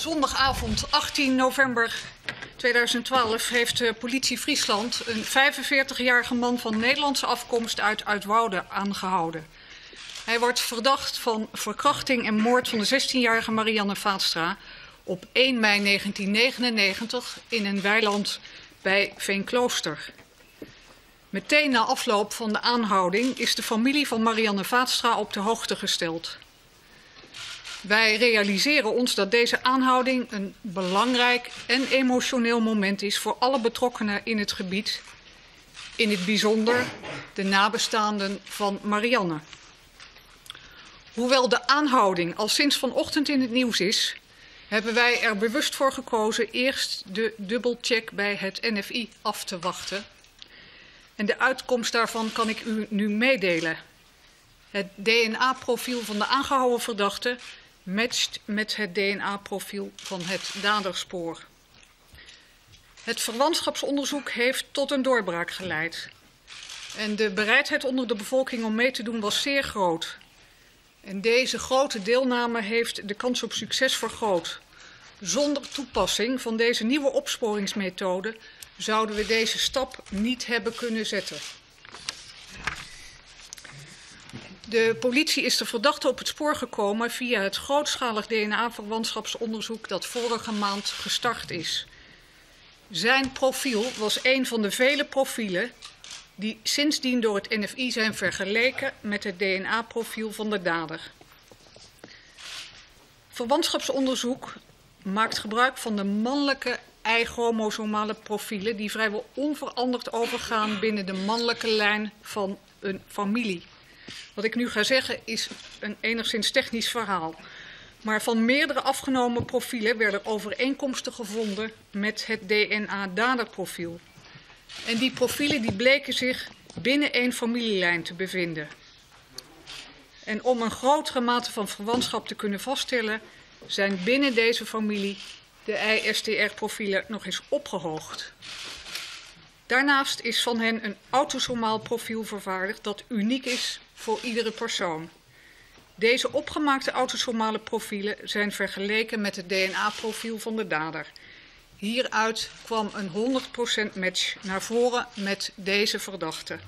Zondagavond 18 november 2012 heeft de politie Friesland een 45-jarige man van Nederlandse afkomst uit Uitwoude aangehouden. Hij wordt verdacht van verkrachting en moord van de 16-jarige Marianne Vaatstra op 1 mei 1999 in een weiland bij Veenklooster. Meteen na afloop van de aanhouding is de familie van Marianne Vaatstra op de hoogte gesteld. Wij realiseren ons dat deze aanhouding een belangrijk en emotioneel moment is voor alle betrokkenen in het gebied, in het bijzonder de nabestaanden van Marianne. Hoewel de aanhouding al sinds vanochtend in het nieuws is, hebben wij er bewust voor gekozen eerst de dubbelcheck bij het NFI af te wachten. En de uitkomst daarvan kan ik u nu meedelen. Het DNA-profiel van de aangehouden verdachte matcht met het DNA-profiel van het daderspoor. Het verwantschapsonderzoek heeft tot een doorbraak geleid. En de bereidheid onder de bevolking om mee te doen was zeer groot. En deze grote deelname heeft de kans op succes vergroot. Zonder toepassing van deze nieuwe opsporingsmethode zouden we deze stap niet hebben kunnen zetten. De politie is de verdachte op het spoor gekomen via het grootschalig DNA-verwantschapsonderzoek dat vorige maand gestart is. Zijn profiel was een van de vele profielen die sindsdien door het NFI zijn vergeleken met het DNA-profiel van de dader. Verwantschapsonderzoek maakt gebruik van de mannelijke Y-chromosomale profielen die vrijwel onveranderd overgaan binnen de mannelijke lijn van een familie. Wat ik nu ga zeggen is een enigszins technisch verhaal. Maar van meerdere afgenomen profielen werden overeenkomsten gevonden met het DNA-daderprofiel. En die profielen die bleken zich binnen één familielijn te bevinden. En om een grotere mate van verwantschap te kunnen vaststellen, zijn binnen deze familie de ISTR-profielen nog eens opgehoogd. Daarnaast is van hen een autosomaal profiel vervaardigd dat uniek is voor iedere persoon. Deze opgemaakte autosomale profielen zijn vergeleken met het DNA-profiel van de dader. Hieruit kwam een 100% match naar voren met deze verdachte.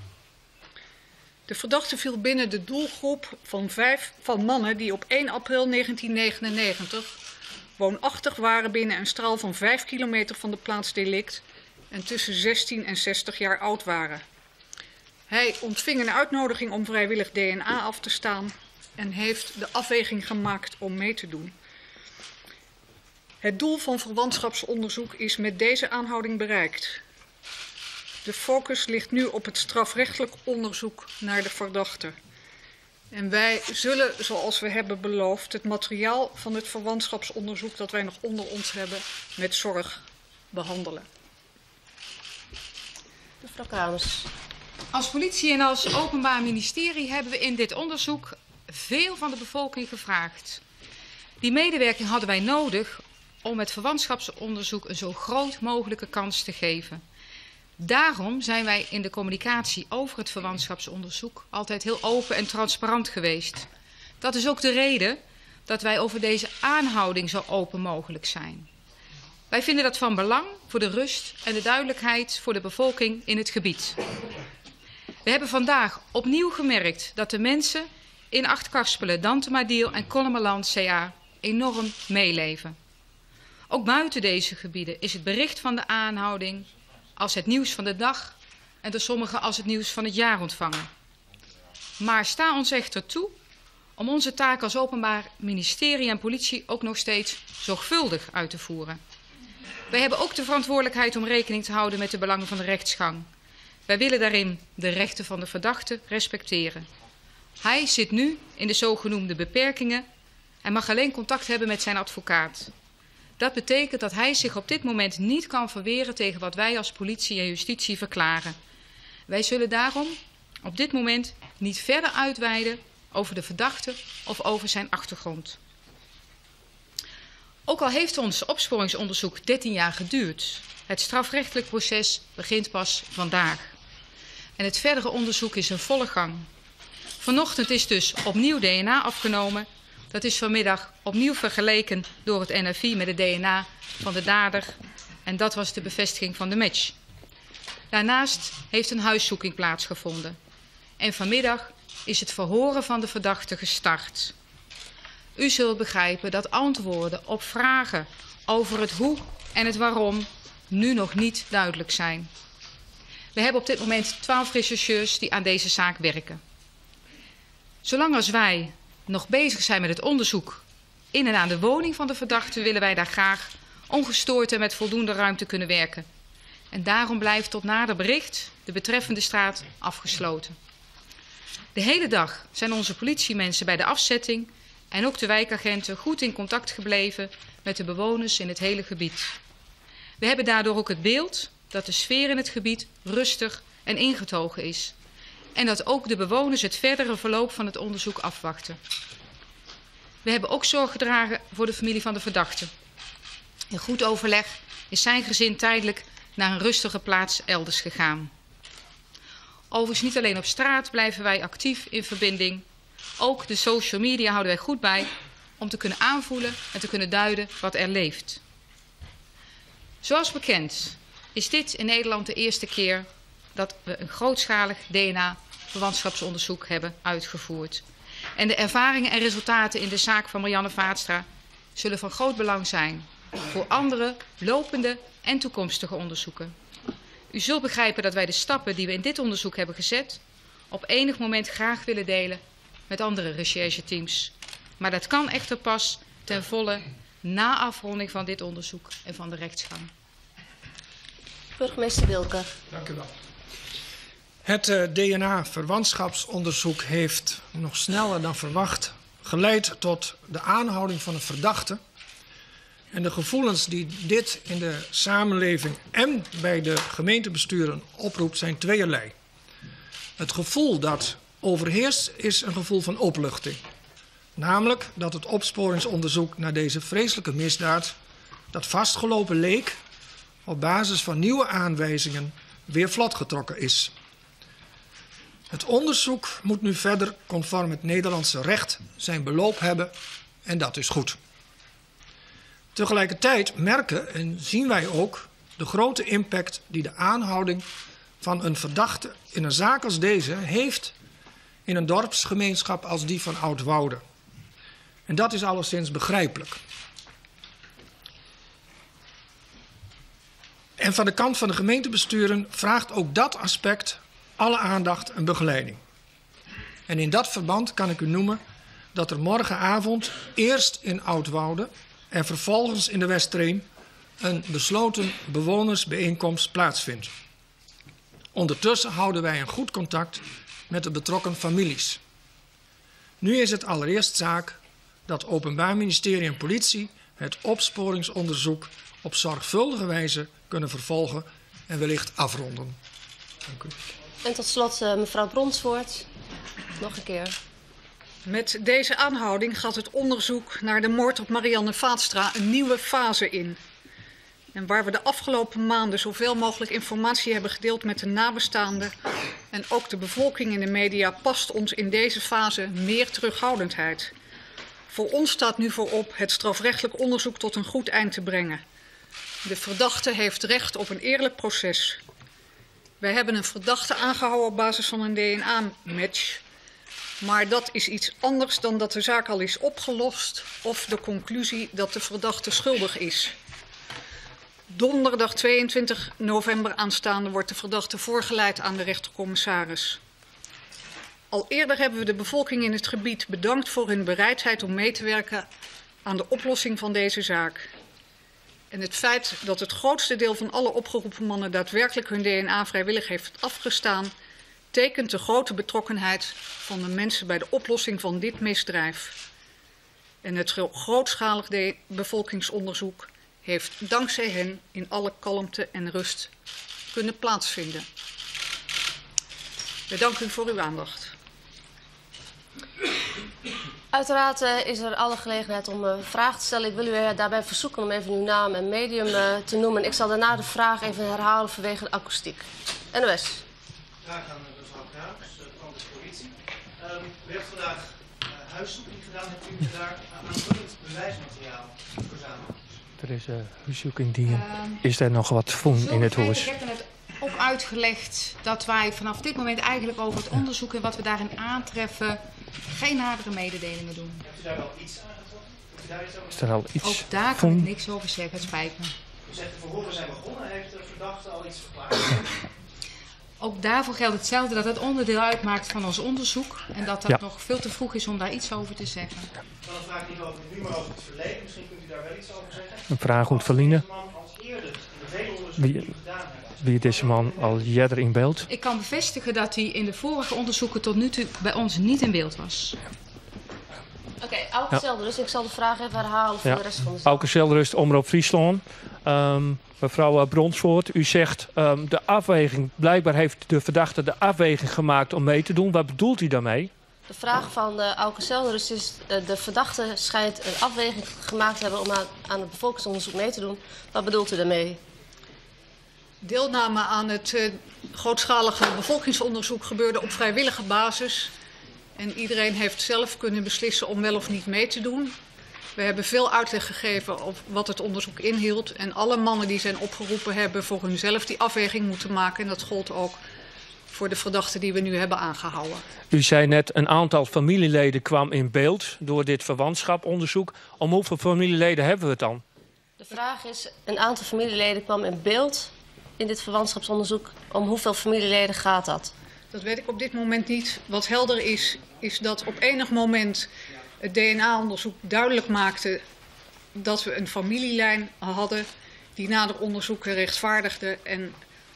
De verdachte viel binnen de doelgroep van mannen die op 1 april 1999 woonachtig waren binnen een straal van 5 kilometer van de plaats delict en tussen 16 en 60 jaar oud waren. Hij ontving een uitnodiging om vrijwillig DNA af te staan en heeft de afweging gemaakt om mee te doen. Het doel van verwantschapsonderzoek is met deze aanhouding bereikt. De focus ligt nu op het strafrechtelijk onderzoek naar de verdachte. En wij zullen, zoals we hebben beloofd, het materiaal van het verwantschapsonderzoek dat wij nog onder ons hebben met zorg behandelen. Mevrouw Kamers. Als politie en als openbaar ministerie hebben we in dit onderzoek veel van de bevolking gevraagd. Die medewerking hadden wij nodig om het verwantschapsonderzoek een zo groot mogelijke kans te geven. Daarom zijn wij in de communicatie over het verwantschapsonderzoek altijd heel open en transparant geweest. Dat is ook de reden dat wij over deze aanhouding zo open mogelijk zijn. Wij vinden dat van belang voor de rust en de duidelijkheid voor de bevolking in het gebied. We hebben vandaag opnieuw gemerkt dat de mensen in Achtkarspelen, Dantemadiel en Kollemerland CA enorm meeleven. Ook buiten deze gebieden is het bericht van de aanhouding als het nieuws van de dag en door sommigen als het nieuws van het jaar ontvangen. Maar sta ons echter toe om onze taak als openbaar ministerie en politie ook nog steeds zorgvuldig uit te voeren. Wij hebben ook de verantwoordelijkheid om rekening te houden met de belangen van de rechtsgang. Wij willen daarin de rechten van de verdachte respecteren. Hij zit nu in de zogenoemde beperkingen en mag alleen contact hebben met zijn advocaat. Dat betekent dat hij zich op dit moment niet kan verweren tegen wat wij als politie en justitie verklaren. Wij zullen daarom op dit moment niet verder uitweiden over de verdachte of over zijn achtergrond. Ook al heeft ons opsporingsonderzoek 13 jaar geduurd, het strafrechtelijk proces begint pas vandaag. En het verdere onderzoek is in volle gang. Vanochtend is dus opnieuw DNA afgenomen Dat is vanmiddag opnieuw vergeleken door het NFI met het DNA van de dader en dat was de bevestiging van de match. Daarnaast heeft een huiszoeking plaatsgevonden en vanmiddag is het verhoren van de verdachte gestart. U zult begrijpen dat antwoorden op vragen over het hoe en het waarom nu nog niet duidelijk zijn. We hebben op dit moment 12 rechercheurs die aan deze zaak werken. Zolang als wij nog bezig zijn met het onderzoek in en aan de woning van de verdachte, willen wij daar graag ongestoord en met voldoende ruimte kunnen werken. En daarom blijft tot nader bericht de betreffende straat afgesloten. De hele dag zijn onze politiemensen bij de afzetting en ook de wijkagenten goed in contact gebleven met de bewoners in het hele gebied. We hebben daardoor ook het beeld dat de sfeer in het gebied rustig en ingetogen is. En dat ook de bewoners het verdere verloop van het onderzoek afwachten. We hebben ook zorg gedragen voor de familie van de verdachte. In goed overleg is zijn gezin tijdelijk naar een rustige plaats elders gegaan. Overigens niet alleen op straat blijven wij actief in verbinding. Ook de social media houden wij goed bij om te kunnen aanvoelen en te kunnen duiden wat er leeft. Zoals bekend is dit in Nederland de eerste keer dat we een grootschalig DNA-verwantschapsonderzoek hebben uitgevoerd. En de ervaringen en resultaten in de zaak van Marianne Vaatstra zullen van groot belang zijn voor andere lopende en toekomstige onderzoeken. U zult begrijpen dat wij de stappen die we in dit onderzoek hebben gezet op enig moment graag willen delen met andere rechercheteams. Maar dat kan echter pas ten volle na afronding van dit onderzoek en van de rechtsgang. Burgemeester Wilke. Dank u wel. Het DNA-verwantschapsonderzoek heeft nog sneller dan verwacht geleid tot de aanhouding van een verdachte. En de gevoelens die dit in de samenleving en bij de gemeentebesturen oproept zijn tweeërlei. Het gevoel dat overheerst is een gevoel van opluchting. Namelijk dat het opsporingsonderzoek naar deze vreselijke misdaad, dat vastgelopen leek, op basis van nieuwe aanwijzingen weer vlotgetrokken is. Het onderzoek moet nu verder conform het Nederlandse recht zijn beloop hebben en dat is goed. Tegelijkertijd merken en zien wij ook de grote impact die de aanhouding van een verdachte in een zaak als deze heeft in een dorpsgemeenschap als die van Oud-Woude. En dat is alleszins begrijpelijk. En van de kant van de gemeentebesturen vraagt ook dat aspect alle aandacht en begeleiding. En in dat verband kan ik u noemen dat er morgenavond eerst in Oud-Woude en vervolgens in de Westreem een besloten bewonersbijeenkomst plaatsvindt. Ondertussen houden wij een goed contact met de betrokken families. Nu is het allereerst zaak dat Openbaar Ministerie en Politie het opsporingsonderzoek op zorgvuldige wijze kunnen vervolgen en wellicht afronden. Dank u. En tot slot mevrouw Bronsvoort. Nog een keer. Met deze aanhouding gaat het onderzoek naar de moord op Marianne Vaatstra een nieuwe fase in. En waar we de afgelopen maanden zoveel mogelijk informatie hebben gedeeld met de nabestaanden en ook de bevolking in de media, past ons in deze fase meer terughoudendheid. Voor ons staat nu voorop het strafrechtelijk onderzoek tot een goed eind te brengen. De verdachte heeft recht op een eerlijk proces. Wij hebben een verdachte aangehouden op basis van een DNA-match. Maar dat is iets anders dan dat de zaak al is opgelost of de conclusie dat de verdachte schuldig is. Donderdag 22 november aanstaande wordt de verdachte voorgeleid aan de rechtercommissaris. Al eerder hebben we de bevolking in het gebied bedankt voor hun bereidheid om mee te werken aan de oplossing van deze zaak. En het feit dat het grootste deel van alle opgeroepen mannen daadwerkelijk hun DNA vrijwillig heeft afgestaan, tekent de grote betrokkenheid van de mensen bij de oplossing van dit misdrijf. En het grootschalig bevolkingsonderzoek heeft dankzij hen in alle kalmte en rust kunnen plaatsvinden. We danken u voor uw aandacht. Uiteraard is er alle gelegenheid om vragen te stellen. Ik wil u daarbij verzoeken om even uw naam en medium te noemen. Ik zal daarna de vraag even herhalen vanwege de akoestiek. NOS. Vraag aan mevrouw Kraams van de politie. U hebt vandaag huiszoeking gedaan? Hebt u daar aanvullend bewijsmateriaal verzameld? Er is huiszoeking die. Is er nog wat voen in het huis? Ik heb er net ook uitgelegd dat wij vanaf dit moment eigenlijk over het onderzoek en wat we daarin aantreffen geen nadere mededelingen doen. Hebt u daar wel iets aangetroffen? Is er al iets Ook daar kan voen? ik niks over zeggen, het spijt me. U zegt de verhoren zijn begonnen. Heeft de verdachte al iets verklaard? Ook daarvoor geldt hetzelfde, dat het onderdeel uitmaakt van ons onderzoek. En dat het Ja. nog veel te vroeg is om daar iets over te zeggen. Dan vraag ik niet over het nu, maar over het verleden. Misschien kunt u daar wel iets over zeggen. Een vraag hoe het verliezen. Deze man als eerder in de vele onderzoeken die u gedaan hebt. Wie deze man al eerder in beeld? Ik kan bevestigen dat hij in de vorige onderzoeken tot nu toe bij ons niet in beeld was. Oké, Auke Zelderust. Ik zal de vraag even herhalen voor Ja. de rest van de zaal. Auke Zelderust, Omroep Friesland. Mevrouw Bronsvoort, u zegt de afweging. Blijkbaar heeft de verdachte de afweging gemaakt om mee te doen. Wat bedoelt u daarmee? De vraag van Auke Zelderust is: de verdachte schijnt een afweging gemaakt te hebben om aan het bevolkingsonderzoek mee te doen. Wat bedoelt u daarmee? Deelname aan het grootschalige bevolkingsonderzoek gebeurde op vrijwillige basis. En iedereen heeft zelf kunnen beslissen om wel of niet mee te doen. We hebben veel uitleg gegeven op wat het onderzoek inhield. En alle mannen die zijn opgeroepen hebben voor hunzelf die afweging moeten maken. En dat gold ook voor de verdachten die we nu hebben aangehouden. U zei net, een aantal familieleden kwam in beeld door dit verwantschaponderzoek. Om hoeveel familieleden hebben we het dan? De vraag is: een aantal familieleden kwam in beeld in dit verwantschapsonderzoek. Om hoeveel familieleden gaat dat? Dat weet ik op dit moment niet. Wat helder is, is dat op enig moment het DNA-onderzoek duidelijk maakte dat we een familielijn hadden die nader onderzoek rechtvaardigde. En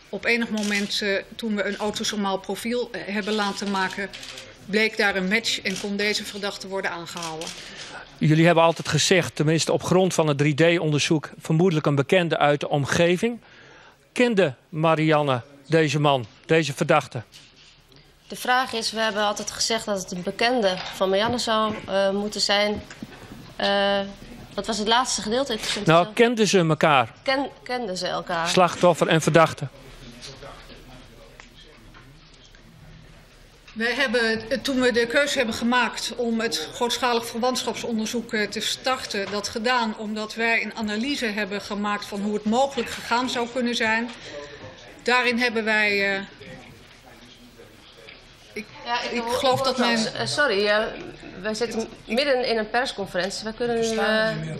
op enig moment, toen we een autosomaal profiel hebben laten maken, bleek daar een match en kon deze verdachte worden aangehouden. Jullie hebben altijd gezegd, tenminste op grond van het 3D-onderzoek, vermoedelijk een bekende uit de omgeving. Kende Marianne deze man, deze verdachte? De vraag is: we hebben altijd gezegd dat het een bekende van Marianne zou moeten zijn. Wat was het laatste gedeelte? Nou, kenden ze elkaar? Kenden ze elkaar? Slachtoffer en verdachte. Wij hebben, toen we de keuze hebben gemaakt om het grootschalig verwantschapsonderzoek te starten, dat gedaan omdat wij een analyse hebben gemaakt van hoe het mogelijk gegaan zou kunnen zijn. Daarin hebben wij... Ik geloof dat men... Sorry, wij zitten midden in een persconferentie. We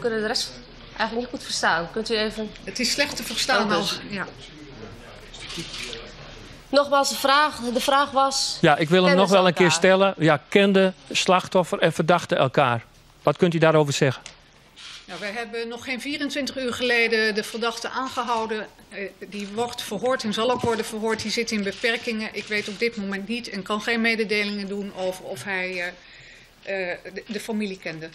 kunnen de rest eigenlijk niet goed verstaan. Kunt u even... Het is slecht te verstaan als... Ja. Nogmaals, de vraag was... Ja, ik wil hem nog wel een keer elkaar? stellen. Ja, kende slachtoffer en verdachte elkaar? Wat kunt u daarover zeggen? Nou, wij hebben nog geen 24 uur geleden de verdachte aangehouden. Die wordt verhoord en zal ook worden verhoord. Die zit in beperkingen. Ik weet op dit moment niet en kan geen mededelingen doen over of hij de familie kende.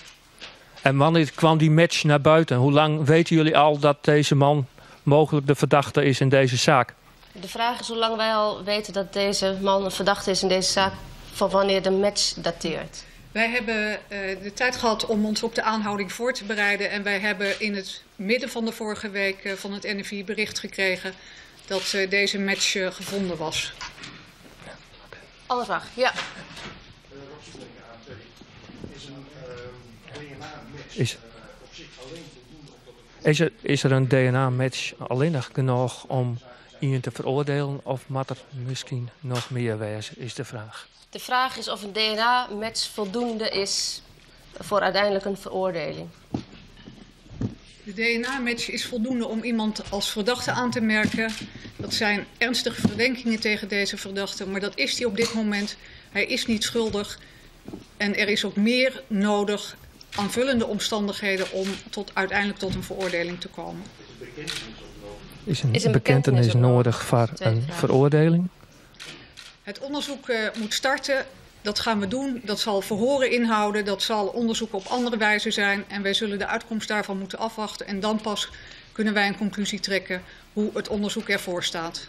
En wanneer kwam die match naar buiten? Hoe lang weten jullie al dat deze man mogelijk de verdachte is in deze zaak? De vraag is hoe lang wij al weten dat deze man een verdachte is in deze zaak, van wanneer de match dateert. Wij hebben de tijd gehad om ons op de aanhouding voor te bereiden. En wij hebben in het midden van de vorige week van het NFI bericht gekregen dat deze match gevonden was. Andere vraag, ja. Is er een DNA-match alleen genoeg om iemand te veroordelen? Of moet er misschien nog meer wezen, is de vraag. De vraag is of een DNA-match voldoende is voor uiteindelijk een veroordeling. De DNA-match is voldoende om iemand als verdachte aan te merken. Dat zijn ernstige verdenkingen tegen deze verdachte, maar dat is hij op dit moment. Hij is niet schuldig en er is ook meer nodig, aanvullende omstandigheden, om uiteindelijk tot een veroordeling te komen. Is een bekentenis nodig voor een veroordeling? Het onderzoek moet starten. Dat gaan we doen. Dat zal verhoren inhouden. Dat zal onderzoek op andere wijze zijn. En wij zullen de uitkomst daarvan moeten afwachten. En dan pas kunnen wij een conclusie trekken hoe het onderzoek ervoor staat.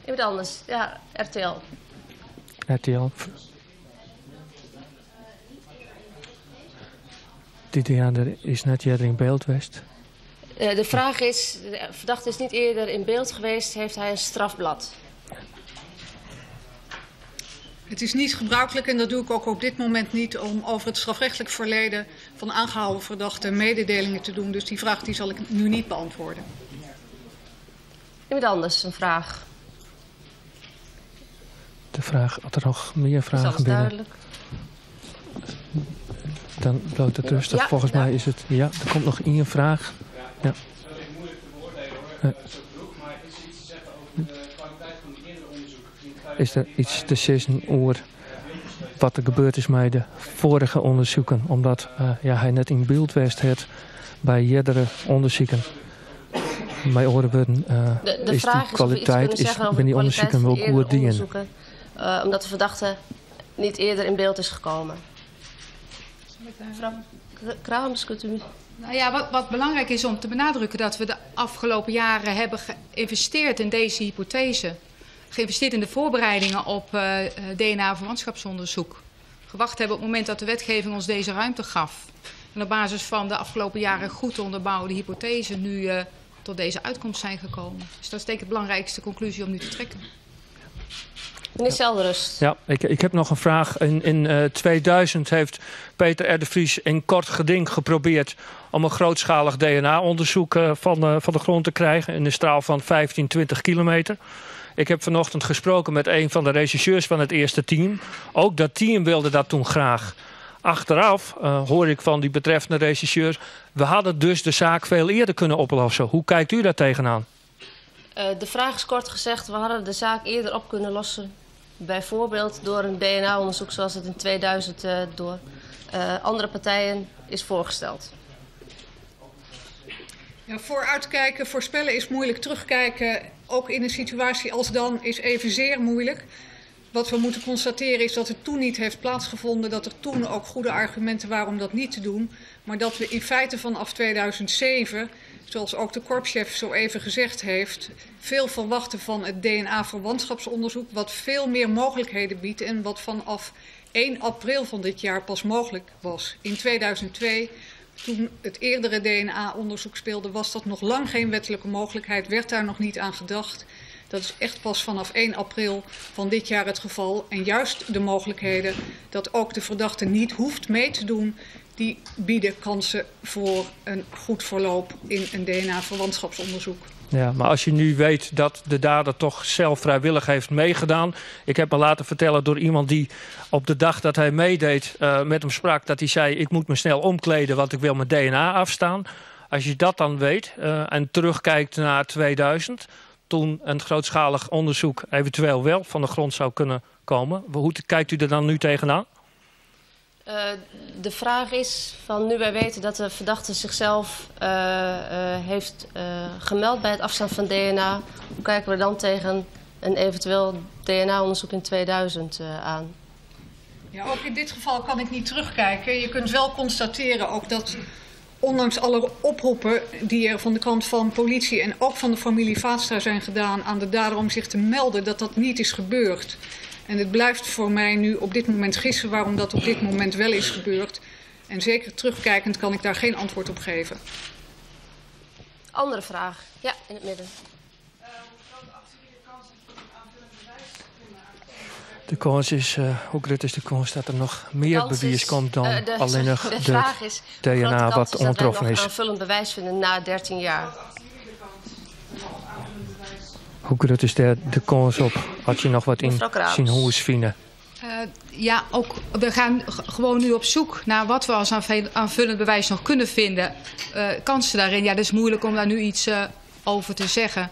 Iemand anders? Ja, RTL. RTL. Er is net eerder in beeld geweest. De vraag is, de verdachte is niet eerder in beeld geweest. Heeft hij een strafblad? Het is niet gebruikelijk, en dat doe ik ook op dit moment niet, om over het strafrechtelijk verleden van aangehouden verdachten mededelingen te doen. Dus die vraag die zal ik nu niet beantwoorden. Iemand anders, een vraag? De vraag, had er nog meer Is vragen alles binnen? duidelijk? Dan loopt het rustig. Ja, Volgens ja. mij is het... Ja, er komt nog één vraag. Ja. Dat is moeilijk te beoordelen hoor, zo vroeg, maar is er iets te zeggen over de kwaliteit van de eerdere onderzoeken? Is er iets te zeggen over wat er gebeurd is met de vorige onderzoeken? Omdat hij net in beeld was had bij eerdere onderzoeken. Bij oren worden De is vraag die is of we iets kwaliteit kunnen zeggen over bij de die kwaliteit onderzoeken van wel de eerdere goed dienen. onderzoeken. Omdat de verdachte niet eerder in beeld is gekomen. Mevrouw Krams, kunt u... Nou ja, wat belangrijk is om te benadrukken, dat we de afgelopen jaren hebben geïnvesteerd in deze hypothese. Geïnvesteerd in de voorbereidingen op DNA-verwantschapsonderzoek. Gewacht hebben op het moment dat de wetgeving ons deze ruimte gaf. En op basis van de afgelopen jaren goed onderbouwde hypothese nu tot deze uitkomst zijn gekomen. Dus dat is denk ik de belangrijkste conclusie om nu te trekken. Meneer Selderust. Ja, ik heb nog een vraag. In 2000 heeft Peter R. de Vries in kort geding geprobeerd om een grootschalig DNA-onderzoek van de grond te krijgen in een straal van 15, 20 kilometer. Ik heb vanochtend gesproken met een van de rechercheurs van het eerste team. Ook dat team wilde dat toen graag. Achteraf hoor ik van die betreffende rechercheurs, we hadden dus de zaak veel eerder kunnen oplossen. Hoe kijkt u daar tegenaan? De vraag is kort gezegd, we hadden de zaak eerder op kunnen lossen. Bijvoorbeeld door een DNA-onderzoek zoals het in 2000 door andere partijen is voorgesteld. Ja, vooruitkijken, voorspellen is moeilijk. Terugkijken, ook in een situatie als dan, is evenzeer moeilijk. Wat we moeten constateren is dat het toen niet heeft plaatsgevonden, dat er toen ook goede argumenten waren om dat niet te doen. Maar dat we in feite vanaf 2007, zoals ook de korpschef zo even gezegd heeft, veel verwachten van het DNA-verwantschapsonderzoek, wat veel meer mogelijkheden biedt en wat vanaf 1 april van dit jaar pas mogelijk was. In 2002, toen het eerdere DNA-onderzoek speelde, was dat nog lang geen wettelijke mogelijkheid, werd daar nog niet aan gedacht. Dat is echt pas vanaf 1 april van dit jaar het geval. En juist de mogelijkheden dat ook de verdachte niet hoeft mee te doen, die bieden kansen voor een goed verloop in een DNA-verwantschapsonderzoek. Ja, maar als je nu weet dat de dader toch zelf vrijwillig heeft meegedaan. Ik heb me laten vertellen door iemand die op de dag dat hij meedeed met hem sprak, dat hij zei, ik moet me snel omkleden want ik wil mijn DNA afstaan. Als je dat dan weet en terugkijkt naar 2000... toen een grootschalig onderzoek eventueel wel van de grond zou kunnen komen. Hoe kijkt u er dan nu tegenaan? De vraag is, van nu wij weten dat de verdachte zichzelf heeft gemeld bij het afstaan van DNA, hoe kijken we dan tegen een eventueel DNA-onderzoek in 2000 aan? Ja, ook in dit geval kan ik niet terugkijken. Je kunt wel constateren ook dat ondanks alle oproepen die er van de kant van politie en ook van de familie Vaatstra zijn gedaan aan de dader om zich te melden, dat dat niet is gebeurd. En het blijft voor mij nu op dit moment gissen waarom dat op dit moment wel is gebeurd. En zeker terugkijkend kan ik daar geen antwoord op geven. Andere vraag. Ja, in het midden. De kans is, hoe groot is de kans dat er nog meer bewijs komt dan alleen nog de vraag is, DNA wat ontroffen is? Dat wij nog aanvullend bewijs vinden na 13 jaar. Hoe groot is de kans op als je nog wat in Mevrouw Kraams. zien hoe is vinden? Ja, ook, we gaan gewoon nu op zoek naar wat we als aanvullend bewijs nog kunnen vinden. Kansen daarin, ja, dat is moeilijk om daar nu iets over te zeggen.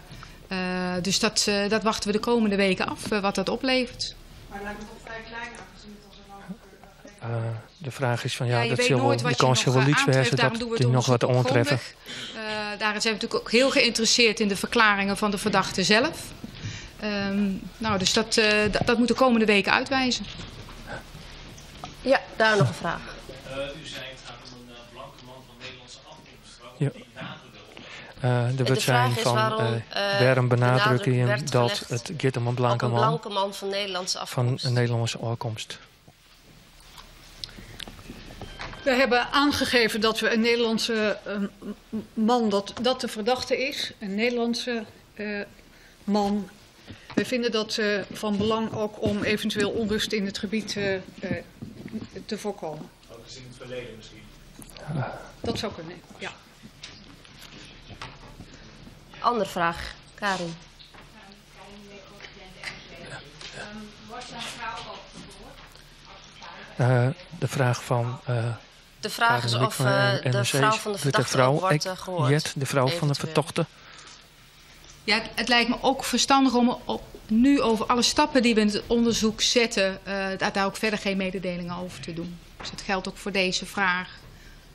Dus dat wachten we de komende weken af, wat dat oplevert. Maar het lijkt me toch vrij klein aangezien het al zo lang De vraag is van Ja, je dat weet zal nooit de wat je kans nog wel iets aantreft. wezen Daarom dat doen we die het nog wat onderzoek ontreffen. grondig. Daarin zijn we natuurlijk ook heel geïnteresseerd in de verklaringen van de verdachte zelf. Dus dat moet de komende weken uitwijzen. Ja, daar nog een vraag. U zei het gaat om een blanke man van Nederlandse afkomst. Wat die nadruk Er wordt zijn vraag is van waarom benadruk je werd dat gelegd het gaat om een blanke een man blanke man van Nederlandse van afkomst. een Nederlandse afkomst. We hebben aangegeven dat we een Nederlandse man, dat de verdachte is. Een Nederlandse man Wij vinden dat van belang ook om eventueel onrust in het gebied te voorkomen. Ook gezien het verleden misschien. Dat zou kunnen, ja. Andere vraag, Karin. De vraag van... De vraag is of de vrouw van de verdachte ook wordt gehoord. Jet, de vrouw van de verdachte. Ja, het lijkt me ook verstandig om nu over alle stappen die we in het onderzoek zetten, daar ook verder geen mededelingen over te doen. Dus het geldt ook voor deze vraag,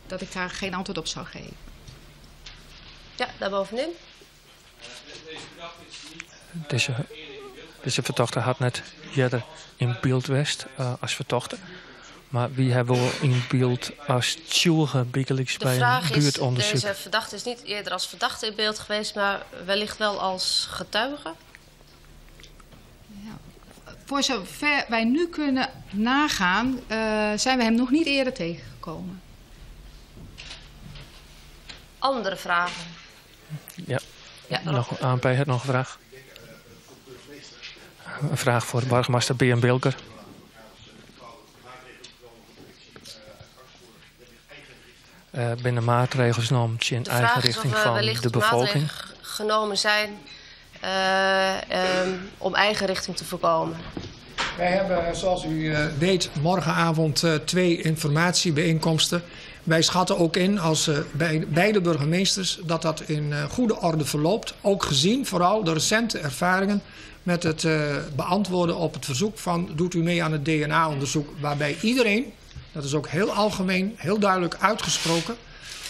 dat ik daar geen antwoord op zou geven. Ja, daarbovenin. Deze verdachte had net eerder in beeld geweest als verdachte. Maar wie hebben we in beeld als tjoege bekelijks bij een buurtonderzoek? Deze verdachte is niet eerder als verdachte in beeld geweest, maar wellicht wel als getuige. Ja. Voor zover wij nu kunnen nagaan, zijn we hem nog niet eerder tegengekomen. Andere vragen? Ja, nog ANP heeft nog een vraag. Een vraag voor burgemeester B.M. Bilker. Binnen maatregels genomen in eigen richting van de bevolking. Maatregelen genomen zijn om eigen richting te voorkomen. Wij hebben, zoals u weet, morgenavond 2 informatiebijeenkomsten. Wij schatten ook in, als bij beide burgemeesters, dat dat in goede orde verloopt. Ook gezien vooral de recente ervaringen met het beantwoorden op het verzoek van doet u mee aan het DNA-onderzoek. Waarbij iedereen, dat is ook heel algemeen, heel duidelijk uitgesproken,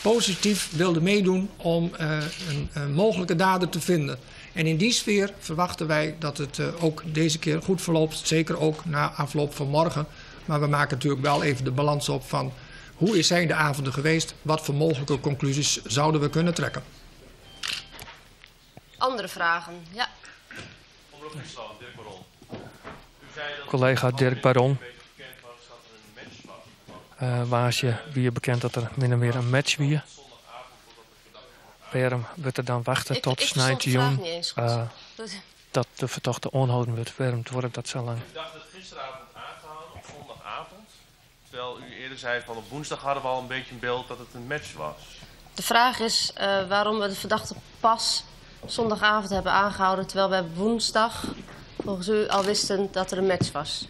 positief wilde meedoen om een mogelijke dader te vinden. En in die sfeer verwachten wij dat het ook deze keer goed verloopt. Zeker ook na afloop van morgen. Maar we maken natuurlijk wel even de balans op van hoe zijn de avonden geweest? Wat voor mogelijke conclusies zouden we kunnen trekken? Andere vragen? Ja. Collega Dirk Baron. Was je weer bekend dat er min of meer een match was? Waarom wordt er dan wachten tot 19 juni dat de verdachte onhouden wordt? Waarom wordt dat zo lang? U dacht het gisteravond aangehouden, op zondagavond. Terwijl u eerder zei van op woensdag hadden we al een beetje een beeld dat het een match was. De vraag is waarom we de verdachte pas zondagavond hebben aangehouden, terwijl we woensdag volgens u al wisten dat er een match was.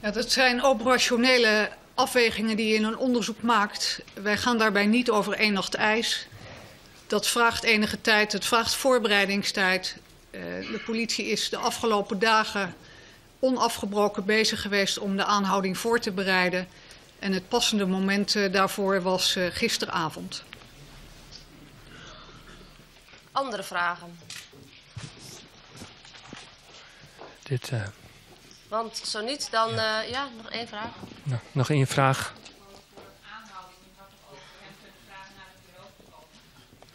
Ja, dat zijn operationele afwegingen die je in een onderzoek maakt. Wij gaan daarbij niet over één nacht ijs. Dat vraagt enige tijd, het vraagt voorbereidingstijd. De politie is de afgelopen dagen onafgebroken bezig geweest om de aanhouding voor te bereiden. En het passende moment daarvoor was gisteravond. Andere vragen? Want zo niet, dan ja, nog één vraag. Nou, nog één vraag.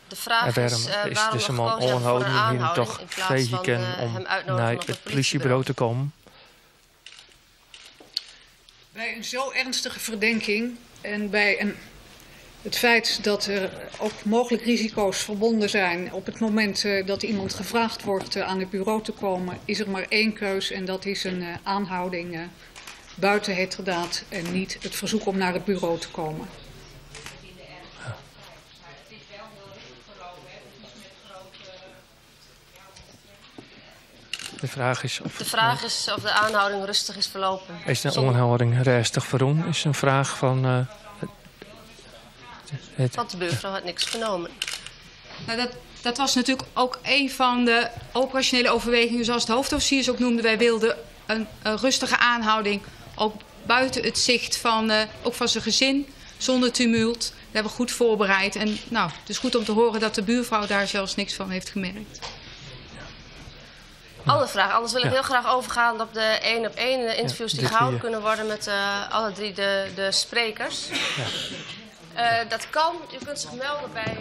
De vraag is waarom we gekozen hebben voor een aanhouding in plaats van hem uitnodigen op het politiebureau te komen. Bij een zo ernstige verdenking en bij het feit dat er ook mogelijk risico's verbonden zijn op het moment dat iemand gevraagd wordt aan het bureau te komen, is er maar één keus en dat is een aanhouding buiten heterdaad en niet het verzoek om naar het bureau te komen. De vraag is of de aanhouding rustig is verlopen. Is de aanhouding rustig verlopen? Is een vraag van... Want de buurvrouw had niks vernomen. Nou, dat was natuurlijk ook een van de operationele overwegingen, zoals de hoofdofficiers ook noemden. Wij wilden een rustige aanhouding, ook buiten het zicht van, ook van zijn gezin, zonder tumult. Dat hebben we goed voorbereid. En nou, het is goed om te horen dat de buurvrouw daar zelfs niks van heeft gemerkt. Andere vraag. Anders wil ik heel graag overgaan op de 1-op-1 interviews die gehouden kunnen worden met alle drie de sprekers. Ja. Dat kan. U kunt zich melden bij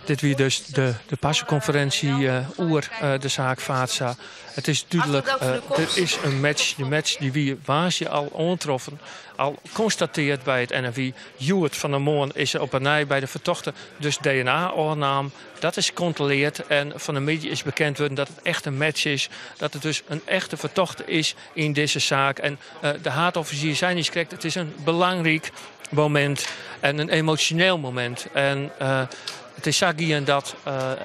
de dit weer dus de passenconferentie oer de zaak Vaatsa. Het is duidelijk, er is een match. De match die we waasje al ontroffen, al constateerd bij het NFI. Joert van der Moorn is er op een nij bij de vertochten. Dus DNA-oornaam, dat is gecontroleerd. En van de media is bekend worden dat het echt een match is. Dat het dus een echte vertochte is in deze zaak. En de haatofficier zijn niet correct. Het is een belangrijk moment en een emotioneel moment. En het is zo dat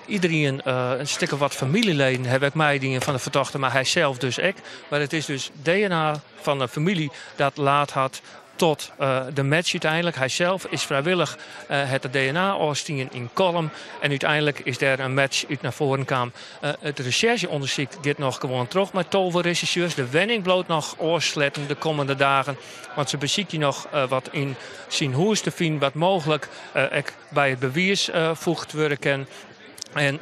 iedereen, een stukje wat familieleden, heb ik mij die van de verdachte, maar hij zelf dus ook. Maar het is dus DNA van de familie dat laat had tot de match uiteindelijk. Hij zelf is vrijwillig het DNA-afstingen in Kolm. En uiteindelijk is er een match uit naar voren kwam. Het rechercheonderzoek gaat nog gewoon terug met tolverregisseurs. De wenning bloot nog oorsletten de komende dagen. Want ze bezieken nog wat in zien hoe is te vinden, wat mogelijk bij het bewijs voegt worden. En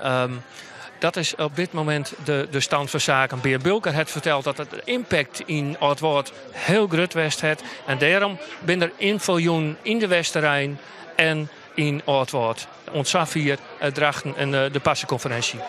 dat is op dit moment de stand van zaken. Beer Bulker heeft verteld dat het impact in het woord heel groot was. En daarom ben er invaljoen in de Westerrijn en in het woord. Ontzag hier drachten en de passenconferentie.